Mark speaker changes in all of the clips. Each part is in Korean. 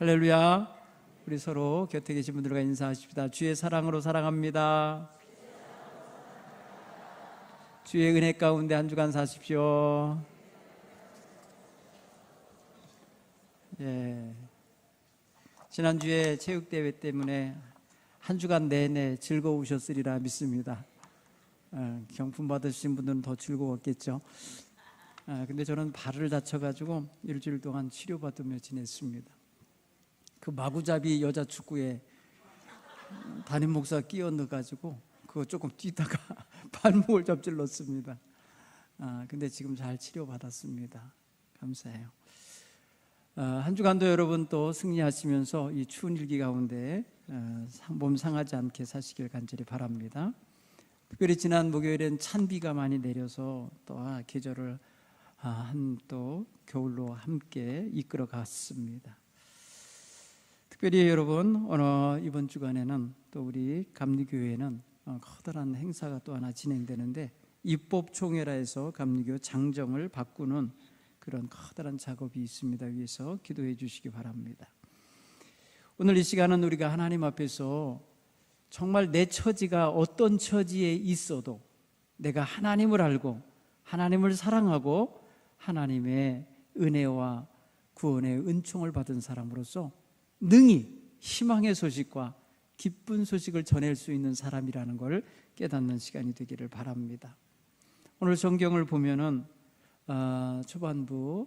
Speaker 1: 할렐루야. 우리 서로 곁에 계신 분들과 인사하십시다. 주의 사랑으로 사랑합니다. 주의 은혜 가운데 한 주간 사십시오. 지난주에 체육대회 때문에 한 주간 내내 즐거우셨으리라 믿습니다. 경품 받으신 분들은 더 즐거웠겠죠. 근데 저는 발을 다쳐가지고 일주일 동안 치료받으며 지냈습니다. 그 마구잡이 여자 축구에 담임 목사 끼어 넣어가지고 그거 조금 뛰다가 발목을 접질렀습니다. 근데 지금 잘 치료받았습니다. 감사해요. 한 주간도 여러분 또 승리하시면서 이 추운 일기 가운데 몸 상하지 않게 사시길 간절히 바랍니다. 특별히 지난 목요일엔 찬비가 많이 내려서 또 계절을 또 겨울로 함께 이끌어 갔습니다. 특별히 여러분 이번 주간에는 또 우리 감리교회는 커다란 행사가 또 하나 진행되는데 입법총회라 해서 감리교 장정을 바꾸는 그런 커다란 작업이 있습니다. 위해서 기도해 주시기 바랍니다. 오늘 이 시간은 우리가 하나님 앞에서 정말 내 처지가 어떤 처지에 있어도 내가 하나님을 알고 하나님을 사랑하고 하나님의 은혜와 구원의 은총을 받은 사람으로서 능히 희망의 소식과 기쁜 소식을 전할 수 있는 사람이라는 걸 깨닫는 시간이 되기를 바랍니다. 오늘 성경을 보면은 초반부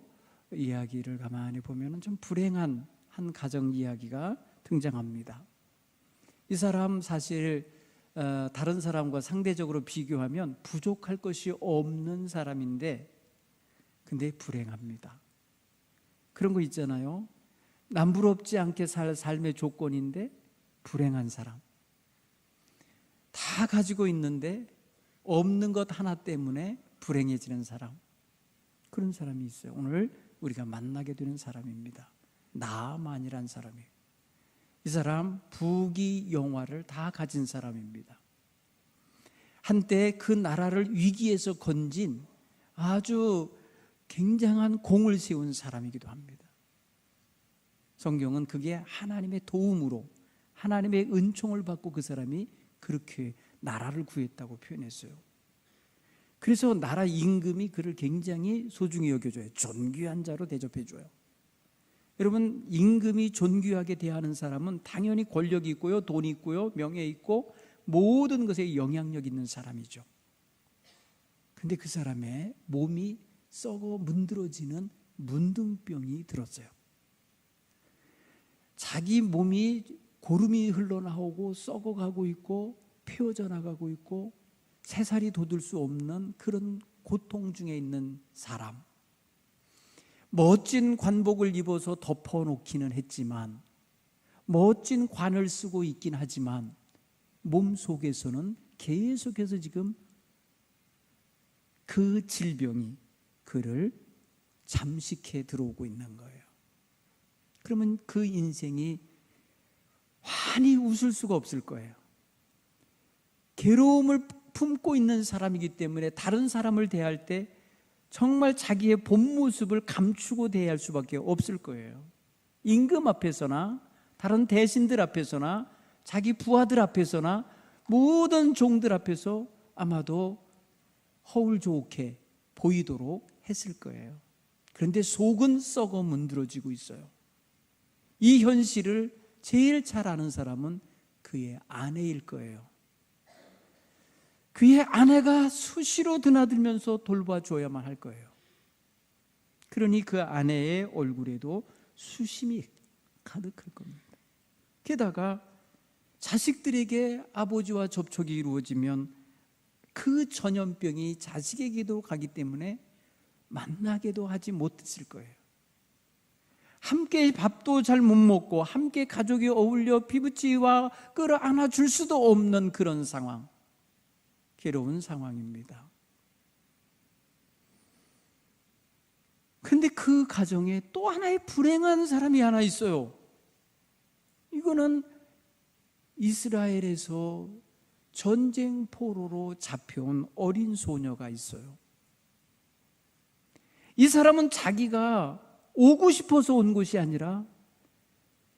Speaker 1: 이야기를 가만히 보면은 좀 불행한 한 가정 이야기가 등장합니다. 이 사람 사실 다른 사람과 상대적으로 비교하면 부족할 것이 없는 사람인데 근데 불행합니다. 그런 거 있잖아요. 남부럽지 않게 살 삶의 조건인데 불행한 사람. 다 가지고 있는데 없는 것 하나 때문에 불행해지는 사람. 그런 사람이 있어요. 오늘 우리가 만나게 되는 사람입니다. 나만이란 사람이에요. 이 사람 부귀영화를 다 가진 사람입니다. 한때 그 나라를 위기에서 건진 아주 굉장한 공을 세운 사람이기도 합니다. 성경은 그게 하나님의 도움으로 하나님의 은총을 받고 그 사람이 그렇게 나라를 구했다고 표현했어요. 그래서 나라 임금이 그를 굉장히 소중히 여겨줘요. 존귀한 자로 대접해줘요. 여러분, 임금이 존귀하게 대하는 사람은 당연히 권력이 있고요, 돈이 있고요, 명예 있고 모든 것에 영향력 있는 사람이죠. 근데 그 사람의 몸이 썩어 문드러지는 문둥병이 들었어요. 자기 몸이 고름이 흘러나오고 썩어가고 있고 폐어져 나가고 있고 새살이 돋을 수 없는 그런 고통 중에 있는 사람. 멋진 관복을 입어서 덮어놓기는 했지만 멋진 관을 쓰고 있긴 하지만 몸 속에서는 계속해서 지금 그 질병이 그를 잠식해 들어오고 있는 거예요. 그러면 그 인생이 환히 웃을 수가 없을 거예요. 괴로움을 품고 있는 사람이기 때문에 다른 사람을 대할 때 정말 자기의 본 모습을 감추고 대할 수밖에 없을 거예요. 임금 앞에서나 다른 대신들 앞에서나 자기 부하들 앞에서나 모든 종들 앞에서 아마도 허울 좋게 보이도록 했을 거예요. 그런데 속은 썩어 문드러지고 있어요. 이 현실을 제일 잘 아는 사람은 그의 아내일 거예요. 그의 아내가 수시로 드나들면서 돌봐줘야만 할 거예요. 그러니 그 아내의 얼굴에도 수심이 가득할 겁니다. 게다가 자식들에게 아버지와 접촉이 이루어지면 그 전염병이 자식에게도 가기 때문에 만나게도 하지 못했을 거예요. 함께 밥도 잘 못 먹고 함께 가족이 어울려 피부치와 끌어안아 줄 수도 없는 그런 상황. 괴로운 상황입니다. 그런데 그 가정에 또 하나의 불행한 사람이 하나 있어요. 이거는 이스라엘에서 전쟁 포로로 잡혀온 어린 소녀가 있어요. 이 사람은 자기가 오고 싶어서 온 곳이 아니라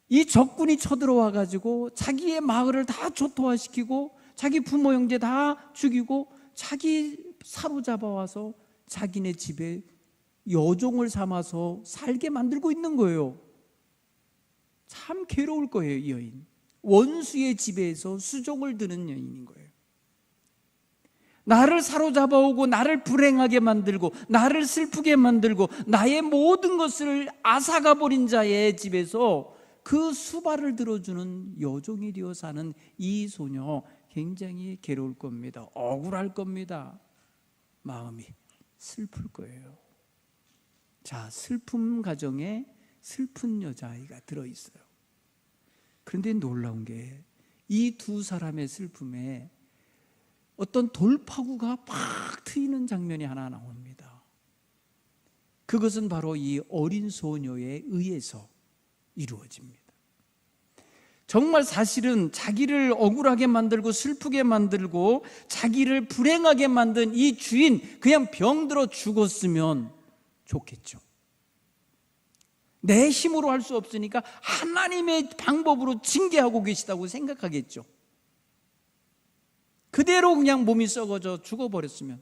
Speaker 1: 이 적군이 쳐들어와 가지고 자기의 마을을 다 초토화시키고 자기 부모 형제 다 죽이고 자기 사로잡아 와서 자기네 집에 여종을 삼아서 살게 만들고 있는 거예요. 참 괴로울 거예요. 이 여인, 원수의 집에서 수종을 드는 여인인 거예요. 나를 사로잡아 오고 나를 불행하게 만들고 나를 슬프게 만들고 나의 모든 것을 앗아가 버린 자의 집에서 그 수발을 들어주는 여종이 되어 사는 이 소녀, 굉장히 괴로울 겁니다. 억울할 겁니다. 마음이 슬플 거예요. 자, 슬픔 가정에 슬픈 여자아이가 들어있어요. 그런데 놀라운 게 이 두 사람의 슬픔에 어떤 돌파구가 팍 트이는 장면이 하나 나옵니다. 그것은 바로 이 어린 소녀에 의해서 이루어집니다. 정말 사실은 자기를 억울하게 만들고 슬프게 만들고 자기를 불행하게 만든 이 주인, 그냥 병들어 죽었으면 좋겠죠. 내 힘으로 할 수 없으니까 하나님의 방법으로 징계하고 계시다고 생각하겠죠. 그대로 그냥 몸이 썩어져 죽어버렸으면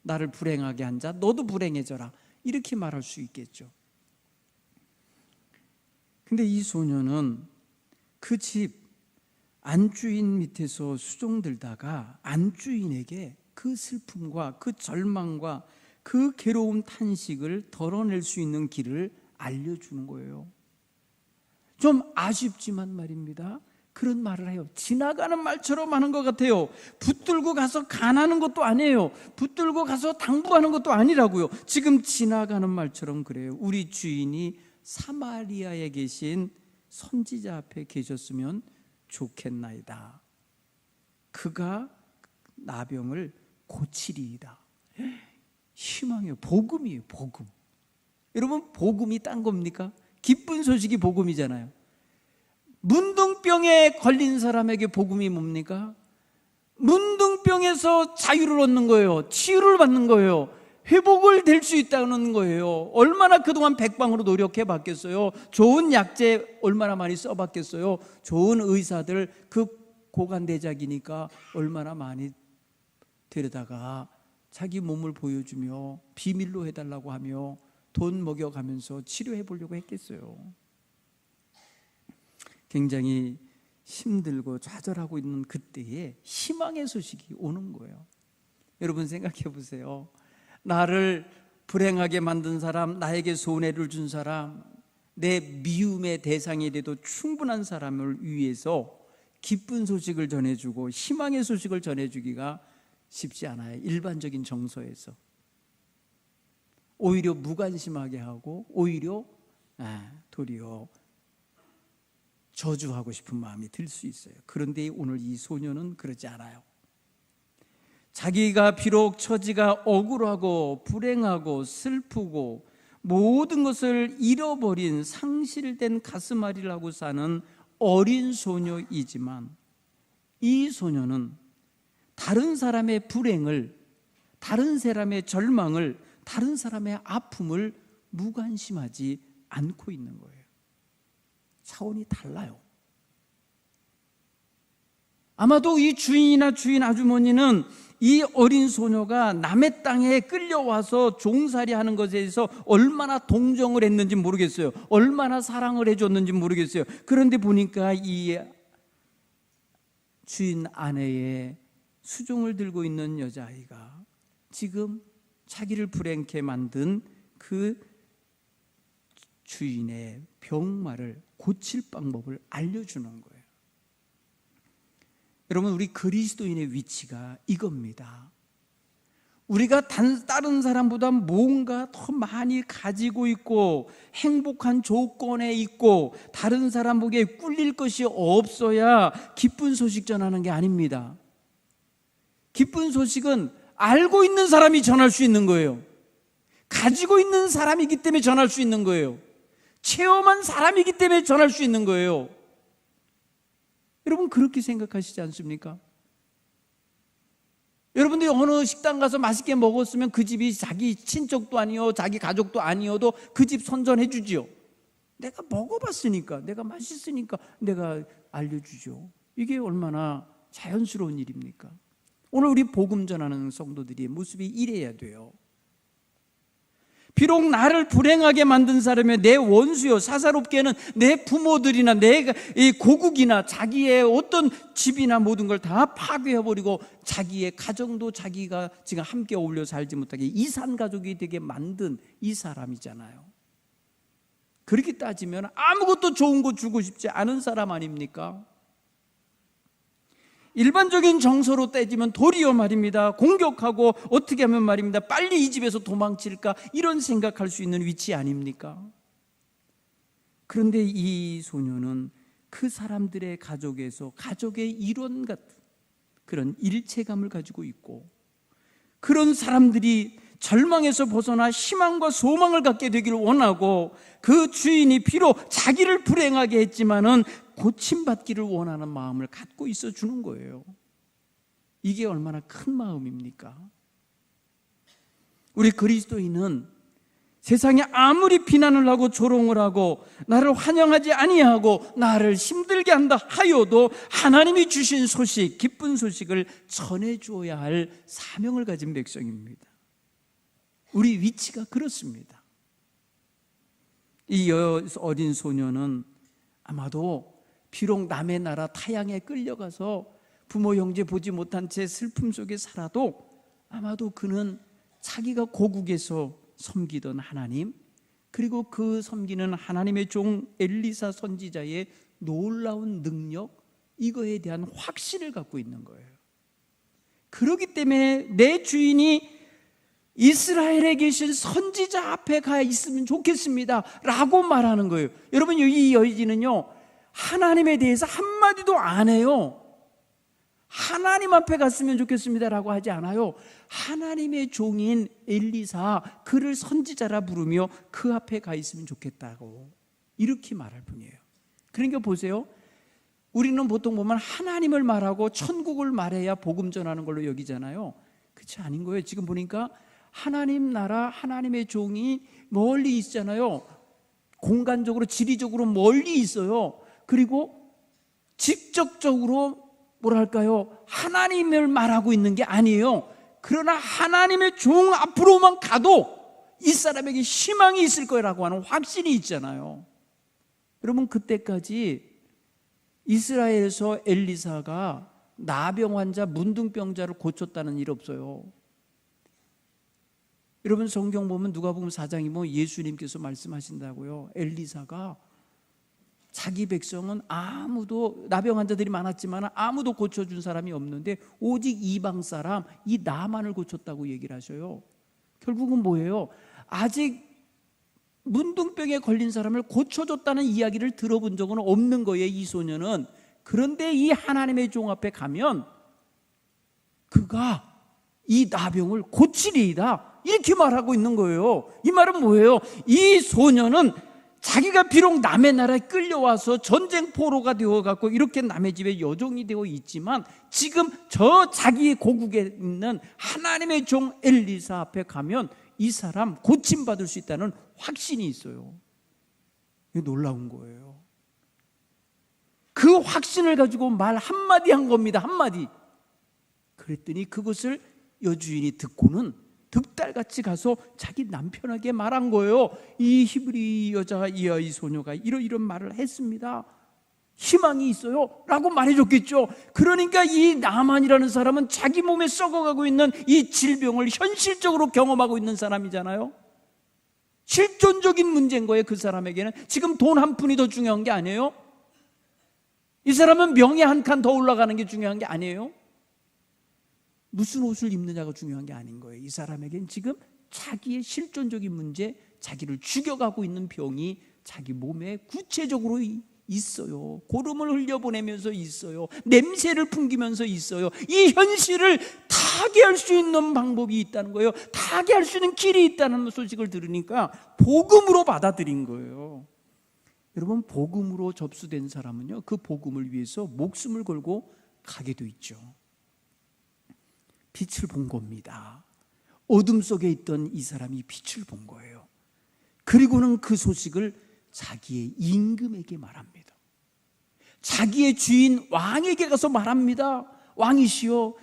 Speaker 1: 나를 불행하게 한 자 너도 불행해져라, 이렇게 말할 수 있겠죠. 근데 이 소녀는 그 집 안주인 밑에서 수종들다가 안주인에게 그 슬픔과 그 절망과 그 괴로운 탄식을 덜어낼 수 있는 길을 알려주는 거예요. 좀 아쉽지만 말입니다, 그런 말을 해요. 지나가는 말처럼 하는 것 같아요. 붙들고 가서 간하는 것도 아니에요. 붙들고 가서 당부하는 것도 아니라고요. 지금 지나가는 말처럼 그래요. 우리 주인이 사마리아에 계신 선지자 앞에 계셨으면 좋겠나이다. 그가 나병을 고치리이다. 희망이에요. 복음이에요. 복음. 여러분, 복음이 딴 겁니까? 기쁜 소식이 복음이잖아요. 문둥병에 걸린 사람에게 복음이 뭡니까? 문둥병에서 자유를 얻는 거예요. 치유를 받는 거예요. 회복을 될 수 있다는 거예요. 얼마나 그동안 백방으로 노력해 봤겠어요. 좋은 약재 얼마나 많이 써봤겠어요. 좋은 의사들, 그 고관대작이니까 얼마나 많이 데려다가 자기 몸을 보여주며 비밀로 해달라고 하며 돈 먹여가면서 치료해 보려고 했겠어요. 굉장히 힘들고 좌절하고 있는 그때에 희망의 소식이 오는 거예요. 여러분 생각해 보세요. 나를 불행하게 만든 사람, 나에게 손해를 준 사람, 내 미움의 대상이 돼도 충분한 사람을 위해서 기쁜 소식을 전해주고 희망의 소식을 전해주기가 쉽지 않아요. 일반적인 정서에서 오히려 무관심하게 하고 오히려 도리어 저주하고 싶은 마음이 들 수 있어요. 그런데 오늘 이 소녀는 그러지 않아요. 자기가 비록 처지가 억울하고 불행하고 슬프고 모든 것을 잃어버린 상실된 가슴앓이를 하고 사는 어린 소녀이지만, 이 소녀는 다른 사람의 불행을, 다른 사람의 절망을, 다른 사람의 아픔을 무관심하지 않고 있는 거예요. 차원이 달라요. 아마도 이 주인이나 주인 아주머니는 이 어린 소녀가 남의 땅에 끌려와서 종살이 하는 것에 대해서 얼마나 동정을 했는지 모르겠어요. 얼마나 사랑을 해줬는지 모르겠어요. 그런데 보니까 이 주인 아내의 수종을 들고 있는 여자아이가 지금 자기를 불행케 만든 그 주인의 병마를 고칠 방법을 알려주는 거예요. 여러분, 우리 그리스도인의 위치가 이겁니다. 우리가 다른 사람보다 뭔가 더 많이 가지고 있고 행복한 조건에 있고 다른 사람에게 꿀릴 것이 없어야 기쁜 소식 전하는 게 아닙니다. 기쁜 소식은 알고 있는 사람이 전할 수 있는 거예요. 가지고 있는 사람이기 때문에 전할 수 있는 거예요. 체험한 사람이기 때문에 전할 수 있는 거예요. 여러분 그렇게 생각하시지 않습니까? 여러분들이 어느 식당 가서 맛있게 먹었으면 그 집이 자기 친척도 아니요 자기 가족도 아니어도 그 집 선전해 주지요. 내가 먹어봤으니까, 내가 맛있으니까 내가 알려주죠. 이게 얼마나 자연스러운 일입니까? 오늘 우리 복음 전하는 성도들의 모습이 이래야 돼요. 비록 나를 불행하게 만든 사람이 내 원수요, 사사롭게는 내 부모들이나 내 고국이나 자기의 어떤 집이나 모든 걸 다 파괴해버리고 자기의 가정도 자기가 지금 함께 어울려 살지 못하게 이산 가족이 되게 만든 이 사람이잖아요. 그렇게 따지면 아무것도 좋은 거 주고 싶지 않은 사람 아닙니까? 일반적인 정서로 따지면 도리어 말입니다, 공격하고 어떻게 하면 말입니다, 빨리 이 집에서 도망칠까, 이런 생각할 수 있는 위치 아닙니까? 그런데 이 소녀는 그 사람들의 가족에서 가족의 일원 같은 그런 일체감을 가지고 있고, 그런 사람들이 절망에서 벗어나 희망과 소망을 갖게 되기를 원하고, 그 주인이 비록 자기를 불행하게 했지만은 고침받기를 원하는 마음을 갖고 있어 주는 거예요. 이게 얼마나 큰 마음입니까? 우리 그리스도인은 세상에 아무리 비난을 하고 조롱을 하고 나를 환영하지 아니하고 나를 힘들게 한다 하여도 하나님이 주신 소식, 기쁜 소식을 전해주어야 할 사명을 가진 백성입니다. 우리 위치가 그렇습니다. 이 어린 소녀는 아마도 비록 남의 나라 타향에 끌려가서 부모 형제 보지 못한 채 슬픔 속에 살아도 아마도 그는 자기가 고국에서 섬기던 하나님, 그리고 그 섬기는 하나님의 종 엘리사 선지자의 놀라운 능력, 이거에 대한 확신을 갖고 있는 거예요. 그렇기 때문에 내 주인이 이스라엘에 계신 선지자 앞에 가 있으면 좋겠습니다 라고 말하는 거예요. 여러분, 이 여인은요, 하나님에 대해서 한마디도 안 해요. 하나님 앞에 갔으면 좋겠습니다 라고 하지 않아요. 하나님의 종인 엘리사, 그를 선지자라 부르며 그 앞에 가 있으면 좋겠다고 이렇게 말할 뿐이에요. 그러니까 보세요, 우리는 보통 보면 하나님을 말하고 천국을 말해야 복음 전하는 걸로 여기잖아요. 그렇지 아닌 거예요. 지금 보니까 하나님 나라, 하나님의 종이 멀리 있잖아요. 공간적으로, 지리적으로 멀리 있어요. 그리고 직접적으로 뭐랄까요, 하나님을 말하고 있는 게 아니에요. 그러나 하나님의 종 앞으로만 가도 이 사람에게 희망이 있을 거라고 하는 확신이 있잖아요. 여러분, 그때까지 이스라엘에서 엘리사가 나병 환자, 문둥병자를 고쳤다는 일 없어요. 여러분, 성경 보면 누가복음 4장이 뭐 예수님께서 말씀하신다고요. 엘리사가 자기 백성은 아무도, 나병 환자들이 많았지만 아무도 고쳐준 사람이 없는데 오직 이방 사람 이 나만을 고쳤다고 얘기를 하셔요. 결국은 뭐예요? 아직 문둥병에 걸린 사람을 고쳐줬다는 이야기를 들어본 적은 없는 거예요, 이 소녀는. 그런데 이 하나님의 종 앞에 가면 그가 이 나병을 고치리이다 이렇게 말하고 있는 거예요. 이 말은 뭐예요? 이 소녀는 자기가 비록 남의 나라에 끌려와서 전쟁 포로가 되어갖고 이렇게 남의 집에 여종이 되어 있지만 지금 저 자기의 고국에 있는 하나님의 종 엘리사 앞에 가면 이 사람 고침받을 수 있다는 확신이 있어요. 이게 놀라운 거예요. 그 확신을 가지고 말 한마디 한 겁니다. 한마디. 그랬더니 그것을 여주인이 듣고는 득달같이 가서 자기 남편에게 말한 거예요. 이 히브리 여자, 이 소녀가 이런 말을 했습니다. 희망이 있어요 라고 말해줬겠죠. 그러니까 이 나만이라는 사람은 자기 몸에 썩어가고 있는 이 질병을 현실적으로 경험하고 있는 사람이잖아요. 실존적인 문제인 거예요. 그 사람에게는 지금 돈 한 푼이 더 중요한 게 아니에요. 이 사람은 명예 한 칸 더 올라가는 게 중요한 게 아니에요. 무슨 옷을 입느냐가 중요한 게 아닌 거예요. 이 사람에겐 지금 자기의 실존적인 문제, 자기를 죽여가고 있는 병이 자기 몸에 구체적으로 있어요. 고름을 흘려보내면서 있어요. 냄새를 풍기면서 있어요. 이 현실을 타개할 수 있는 방법이 있다는 거예요. 타개할 수 있는 길이 있다는 소식을 들으니까 복음으로 받아들인 거예요. 여러분, 복음으로 접수된 사람은요, 그 복음을 위해서 목숨을 걸고 가게 돼 있죠. 빛을 본 겁니다. 어둠 속에 있던 이 사람이 빛을 본 거예요. 그리고는 그 소식을 자기의 임금에게 말합니다. 자기의 주인 왕에게 가서 말합니다. 왕이시여,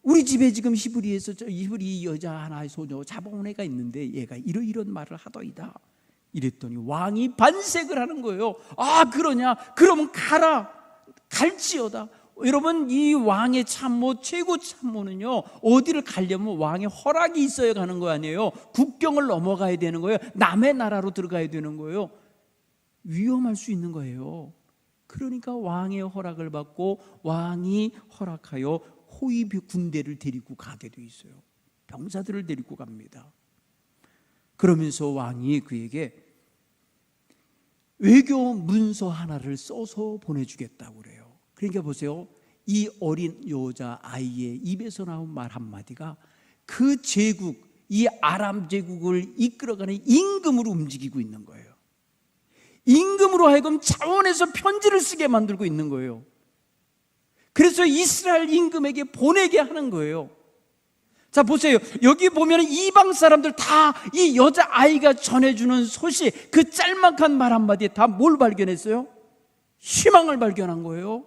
Speaker 1: 우리 집에 지금 히브리 여자 하나의 소녀 잡아온 애가 있는데 얘가 이런 말을 하더이다. 이랬더니 왕이 반색을 하는 거예요. 아, 그러냐? 그러면 가라. 갈지어다. 여러분, 이 왕의 참모, 최고 참모는요, 어디를 가려면 왕의 허락이 있어야 가는 거 아니에요. 국경을 넘어가야 되는 거예요. 남의 나라로 들어가야 되는 거예요. 위험할 수 있는 거예요. 그러니까 왕의 허락을 받고 왕이 허락하여 호위 군대를 데리고 가게 돼 있어요. 병사들을 데리고 갑니다. 그러면서 왕이 그에게 외교 문서 하나를 써서 보내주겠다고 그래요. 그러니까 보세요. 이 어린 여자 아이의 입에서 나온 말 한마디가 그 제국, 이 아람 제국을 이끌어가는 임금으로 움직이고 있는 거예요. 임금으로 하여금 자원해서 편지를 쓰게 만들고 있는 거예요. 그래서 이스라엘 임금에게 보내게 하는 거예요. 자, 보세요. 여기 보면 이방 사람들 다 이 여자아이가 전해주는 소식, 그 짤막한 말 한마디에 다 뭘 발견했어요? 희망을 발견한 거예요.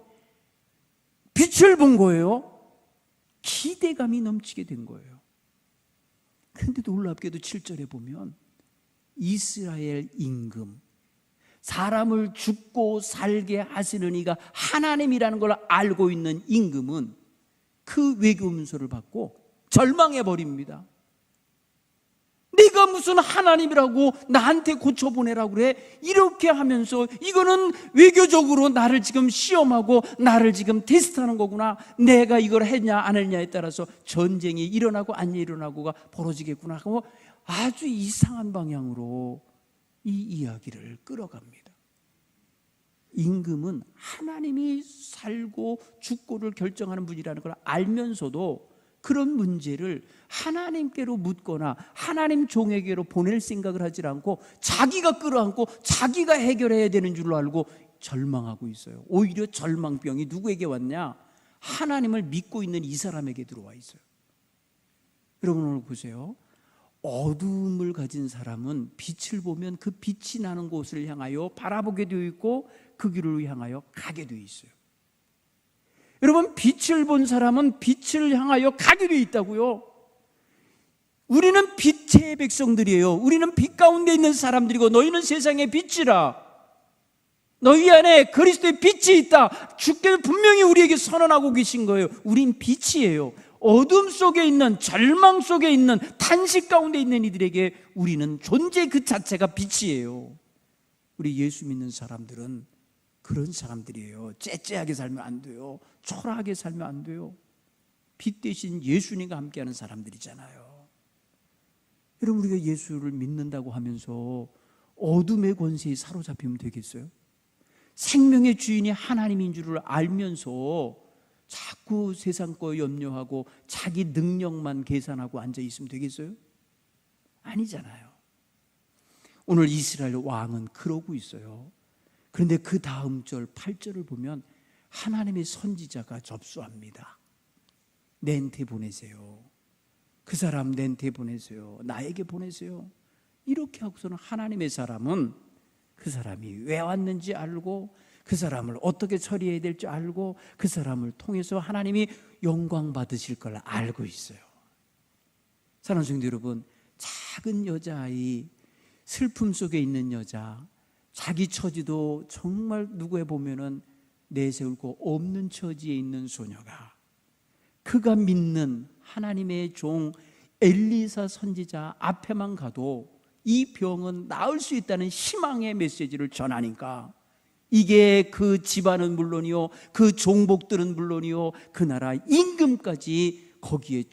Speaker 1: 빛을 본 거예요. 기대감이 넘치게 된 거예요. 그런데 놀랍게도 7절에 보면 이스라엘 임금, 사람을 죽고 살게 하시는 이가 하나님이라는 걸 알고 있는 임금은 그 외교 문서를 받고 절망해 버립니다. 네가 무슨 하나님이라고 나한테 고쳐보내라고 그래? 이렇게 하면서 이거는 외교적으로 나를 지금 시험하고 나를 지금 테스트하는 거구나. 내가 이걸 했냐 안 했냐에 따라서 전쟁이 일어나고 안 일어나고가 벌어지겠구나 하고 아주 이상한 방향으로 이 이야기를 끌어갑니다. 임금은 하나님이 살고 죽고를 결정하는 분이라는 걸 알면서도 그런 문제를 하나님께로 묻거나 하나님 종에게로 보낼 생각을 하지 않고 자기가 끌어안고 자기가 해결해야 되는 줄로 알고 절망하고 있어요. 오히려 절망병이 누구에게 왔냐? 하나님을 믿고 있는 이 사람에게 들어와 있어요. 여러분, 오늘 보세요. 어두움을 가진 사람은 빛을 보면 그 빛이 나는 곳을 향하여 바라보게 되어 있고 그 길을 향하여 가게 되어 있어요. 여러분, 빛을 본 사람은 빛을 향하여 가게 되어 있다고요. 우리는 빛의 백성들이에요. 우리는 빛 가운데 있는 사람들이고 너희는 세상의 빛이라. 너희 안에 그리스도의 빛이 있다. 주께서 분명히 우리에게 선언하고 계신 거예요. 우린 빛이에요. 어둠 속에 있는, 절망 속에 있는, 탄식 가운데 있는 이들에게 우리는 존재 그 자체가 빛이에요. 우리 예수 믿는 사람들은 그런 사람들이에요. 째째하게 살면 안 돼요. 초라하게 살면 안 돼요. 빛 대신 예수님과 함께하는 사람들이잖아요. 여러분, 우리가 예수를 믿는다고 하면서 어둠의 권세에 사로잡히면 되겠어요? 생명의 주인이 하나님인 줄을 알면서 자꾸 세상 거 염려하고 자기 능력만 계산하고 앉아 있으면 되겠어요? 아니잖아요. 오늘 이스라엘 왕은 그러고 있어요. 그런데 그 다음 절 8절을 보면 하나님의 선지자가 접수합니다. 내한테 보내세요. 그 사람 내한테 보내세요. 나에게 보내세요. 이렇게 하고서는 하나님의 사람은 그 사람이 왜 왔는지 알고 그 사람을 어떻게 처리해야 될지 알고 그 사람을 통해서 하나님이 영광 받으실 걸 알고 있어요. 사랑하는 성도 여러분, 작은 여자아이, 슬픔 속에 있는 여자, 자기 처지도 정말 누구에 보면은 내세울 거 없는 처지에 있는 소녀가 그가 믿는 하나님의 종 엘리사 선지자 앞에만 가도 이 병은 나을 수 있다는 희망의 메시지를 전하니까 이게 그 집안은 물론이요, 그 종복들은 물론이요, 그 나라 임금까지 거기에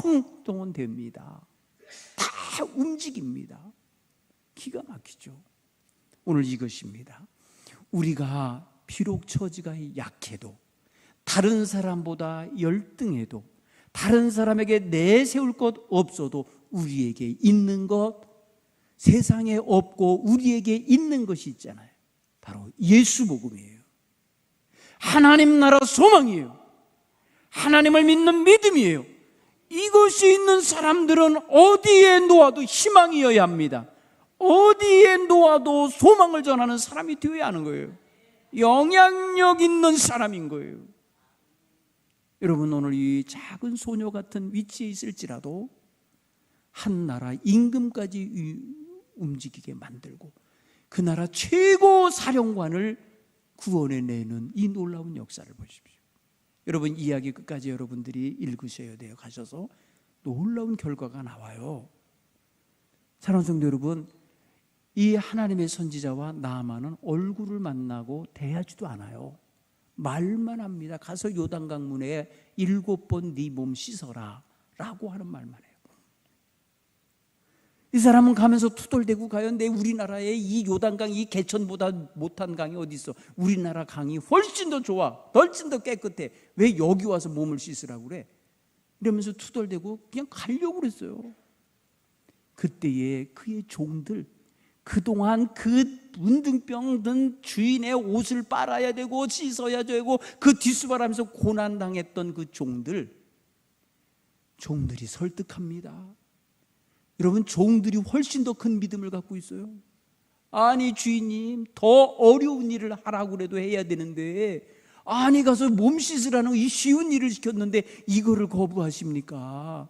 Speaker 1: 총동원됩니다. 다 움직입니다. 기가 막히죠. 오늘 이것입니다. 우리가 비록 처지가 약해도, 다른 사람보다 열등해도, 다른 사람에게 내세울 것 없어도 우리에게 있는 것, 세상에 없고 우리에게 있는 것이 있잖아요. 바로 예수 복음이에요. 하나님 나라 소망이에요. 하나님을 믿는 믿음이에요. 이것이 있는 사람들은 어디에 놓아도 희망이어야 합니다. 어디에 놓아도 소망을 전하는 사람이 되어야 하는 거예요. 영향력 있는 사람인 거예요. 여러분, 오늘 이 작은 소녀 같은 위치에 있을지라도 한 나라 임금까지 움직이게 만들고 그 나라 최고 사령관을 구원해내는 이 놀라운 역사를 보십시오. 여러분, 이야기 끝까지 여러분들이 읽으셔야 돼요. 가셔서 놀라운 결과가 나와요. 사랑하는 성도 여러분, 이 하나님의 선지자와 나아만은 얼굴을 만나고 대하지도 않아요. 말만 합니다. 가서 요단강문에 7번 네 몸 씻어라 라고 하는 말만 해요. 이 사람은 가면서 투덜대고 가요. 근데 우리나라의 이 요단강, 이 개천보다 못한 강이 어디 있어? 우리나라 강이 훨씬 더 좋아, 훨씬 더 깨끗해. 왜 여기 와서 몸을 씻으라고 그래? 이러면서 투덜대고 그냥 가려고 그랬어요. 그때에 그의 종들, 그동안 그 문둥병 든 주인의 옷을 빨아야 되고 씻어야 되고 그 뒷수발하면서 고난당했던 그 종들이 설득합니다. 여러분, 종들이 훨씬 더 큰 믿음을 갖고 있어요. 아니 주인님, 더 어려운 일을 하라고 그래도 해야 되는데, 아니 가서 몸 씻으라는 이 쉬운 일을 시켰는데 이거를 거부하십니까?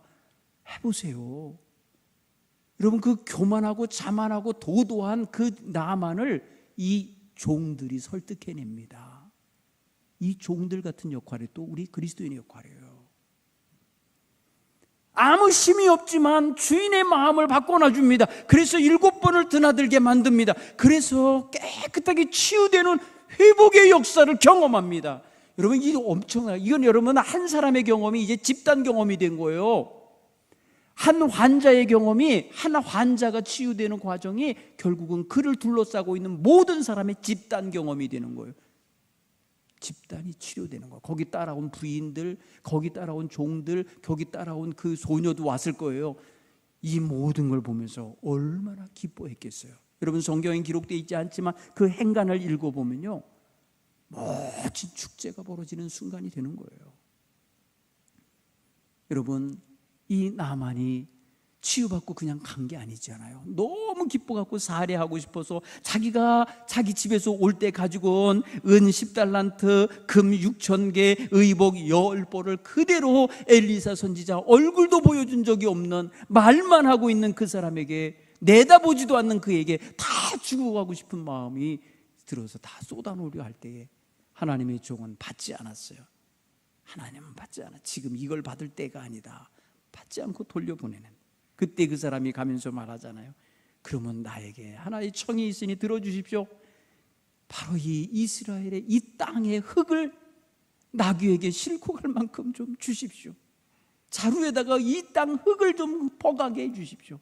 Speaker 1: 해보세요. 여러분, 그 교만하고 자만하고 도도한 그 나만을 이 종들이 설득해냅니다. 이 종들 같은 역할이 또 우리 그리스도인의 역할이에요. 아무 힘이 없지만 주인의 마음을 바꿔놔 줍니다. 그래서 7번을 드나들게 만듭니다. 그래서 깨끗하게 치유되는 회복의 역사를 경험합니다. 여러분, 이건 여러분 한 사람의 경험이 이제 집단 경험이 된 거예요. 한 환자의 경험이, 한 환자가 치유되는 과정이 결국은 그를 둘러싸고 있는 모든 사람의 집단 경험이 되는 거예요. 집단이 치료되는 거예요. 거기 따라온 부인들, 거기 따라온 종들, 거기 따라온 그 소녀도 왔을 거예요. 이 모든 걸 보면서 얼마나 기뻐했겠어요. 여러분, 성경에 기록되어 있지 않지만 그 행간을 읽어보면요, 멋진 축제가 벌어지는 순간이 되는 거예요. 여러분, 이 나만이 치유받고 그냥 간 게 아니잖아요. 너무 기뻐갖고 살해하고 싶어서 자기가 자기 집에서 올 때 가지고 온 은 10달란트, 금 6,000개, 의복 10벌을 그대로 엘리사 선지자, 얼굴도 보여준 적이 없는, 말만 하고 있는 그 사람에게, 내다보지도 않는 그에게 다 주고 가고 싶은 마음이 들어서 다 쏟아놓으려 할 때에 하나님의 종은 받지 않았어요. 하나님은 받지 않아. 지금 이걸 받을 때가 아니다. 받지 않고 돌려보내는. 그때 그 사람이 가면서 말하잖아요. 그러면 나에게 하나의 청이 있으니 들어주십시오. 바로 이 이스라엘의 이 땅의 흙을 나귀에게 싣고 갈 만큼 좀 주십시오. 자루에다가 이 땅 흙을 좀 퍼가게 해 주십시오.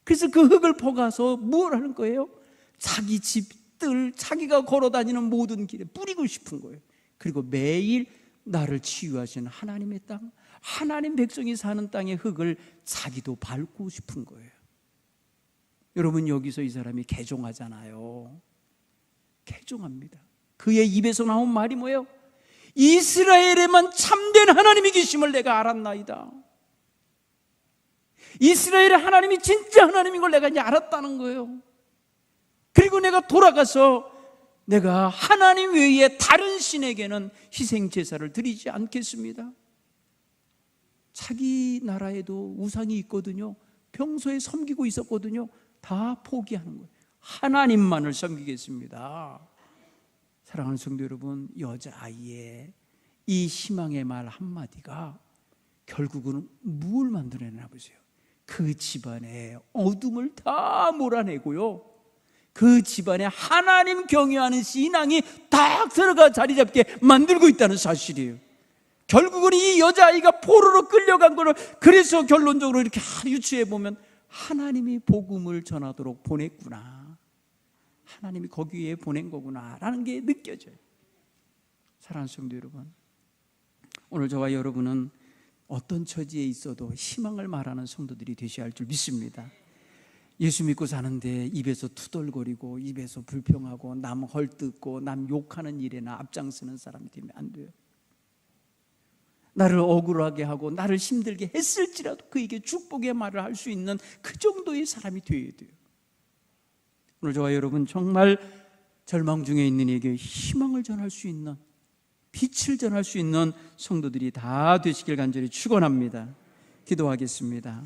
Speaker 1: 그래서 그 흙을 퍼가서 뭘 하는 거예요? 자기 집들, 자기가 걸어다니는 모든 길에 뿌리고 싶은 거예요. 그리고 매일 나를 치유하신 하나님의 땅, 하나님 백성이 사는 땅의 흙을 자기도 밟고 싶은 거예요. 여러분, 여기서 이 사람이 개종하잖아요. 개종합니다. 그의 입에서 나온 말이 뭐예요? 이스라엘에만 참된 하나님이 계심을 내가 알았나이다. 이스라엘의 하나님이 진짜 하나님인 걸 내가 이제 알았다는 거예요. 그리고 내가 돌아가서 내가 하나님 외에 다른 신에게는 희생 제사를 드리지 않겠습니다. 자기 나라에도 우상이 있거든요. 평소에 섬기고 있었거든요. 다 포기하는 거예요. 하나님만을 섬기겠습니다. 사랑하는 성도 여러분, 여자아이의 이 희망의 말 한마디가 결국은 뭘 만들어내나 보세요. 그 집안의 어둠을 다 몰아내고요, 그 집안에 하나님 경외하는 신앙이 딱 들어가 자리 잡게 만들고 있다는 사실이에요. 결국은 이 여자아이가 포로로 끌려간 거를, 그래서 결론적으로 이렇게 유추해 보면 하나님이 복음을 전하도록 보냈구나, 하나님이 거기에 보낸 거구나 라는 게 느껴져요. 사랑하는 성도 여러분, 오늘 저와 여러분은 어떤 처지에 있어도 희망을 말하는 성도들이 되셔야 할 줄 믿습니다. 예수 믿고 사는데 입에서 투덜거리고 입에서 불평하고 남 헐뜯고 남 욕하는 일에나 앞장서는 사람이 되면 안 돼요. 나를 억울하게 하고 나를 힘들게 했을지라도 그에게 축복의 말을 할 수 있는 그 정도의 사람이 되어야 돼요. 오늘 저와 여러분 정말 절망 중에 있는 이에게 희망을 전할 수 있는, 빛을 전할 수 있는 성도들이 다 되시길 간절히 축원합니다. 기도하겠습니다.